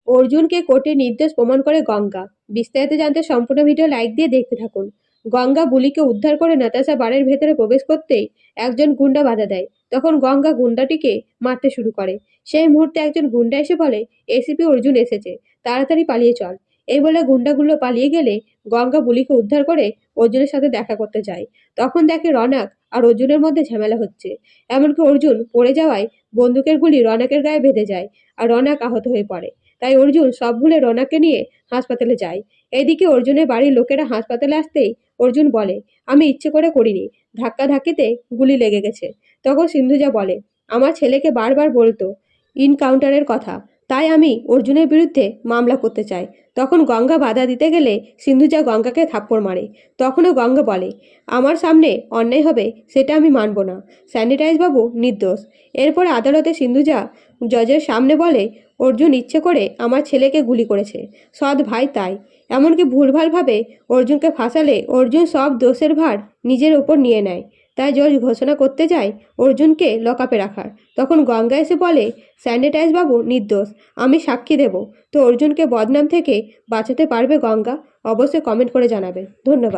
অর্জুনকে কোর্টের নির্দোষ প্রমাণ করে গঙ্গা। বিস্তারিত জানতে সম্পূর্ণ ভিডিও লাইক দিয়ে দেখতে থাকুন। গঙ্গা বুলিকে উদ্ধার করে নাতাশা বাড়ির ভেতরে প্রবেশ করতেই একজন গুন্ডা বাধা দেয়। তখন গঙ্গা গুন্ডাটিকে মারতে শুরু করে। সেই মুহূর্তে একজন গুন্ডা এসে বলে, এসিপি অর্জুন এসেছে, তাড়াতাড়ি পালিয়ে চল। এই বলে গুন্ডাগুলো পালিয়ে গেলে গঙ্গা বুলিকে উদ্ধার করে অর্জুনের সাথে দেখা করতে যায়। তখন দেখে রনাক আর অর্জুনের মধ্যে ঝামেলা হচ্ছে। এমনকি অর্জুন পড়ে যাওয়ায় বন্দুকের গুলি রনাকের গায়ে বেঁধে যায় আর রনাক আহত হয়ে পড়ে। তাই অর্জুন সব ভুলে রনাককে নিয়ে হাসপাতালে যায়। এদিকে অর্জুনের বাড়ির লোকেরা হাসপাতালে আসতেই অর্জুন বলে, আমি ইচ্ছে করে করিনি, ধাক্কাধাক্কিতে গুলি লেগে গেছে। তখন সিন্ধুজা বলে, আমার ছেলেকে বারবার বলতো ইনকাউন্টারের কথা, তাই আমি অর্জুনের বিরুদ্ধে মামলা করতে চাই। তখন গঙ্গা বাধা দিতে গেলে সিন্ধুজা গঙ্গাকে থাপ্পড় মারে। তখনও গঙ্গা বলে, আমার সামনে অন্যায় হবে সেটা আমি মানব না, স্যানিটাইজ বাবু নির্দোষ। এরপরে আদালতে সিন্ধুজা জজের সামনে বলে, অর্জুন ইচ্ছে করে আমার ছেলেকে গুলি করেছে, সৎ ভাই তাই। এমনকি ভুলভালভাবে অর্জুনকে ফাঁসালে অর্জুন সব দোষের ভার নিজের ওপর নিয়ে নেয়। তাই জজ ঘোষণা করতে যায় অর্জুনকে লকআপে রাখার। তখন গঙ্গা এসে বলে, স্যানিটাইজ বাবু নির্দোষ, আমি সাক্ষী দেব। তো অর্জুনকে বদনাম থেকে বাঁচাতে পারবে গঙ্গা? অবশ্যই কমেন্ট করে জানাবেন। ধন্যবাদ।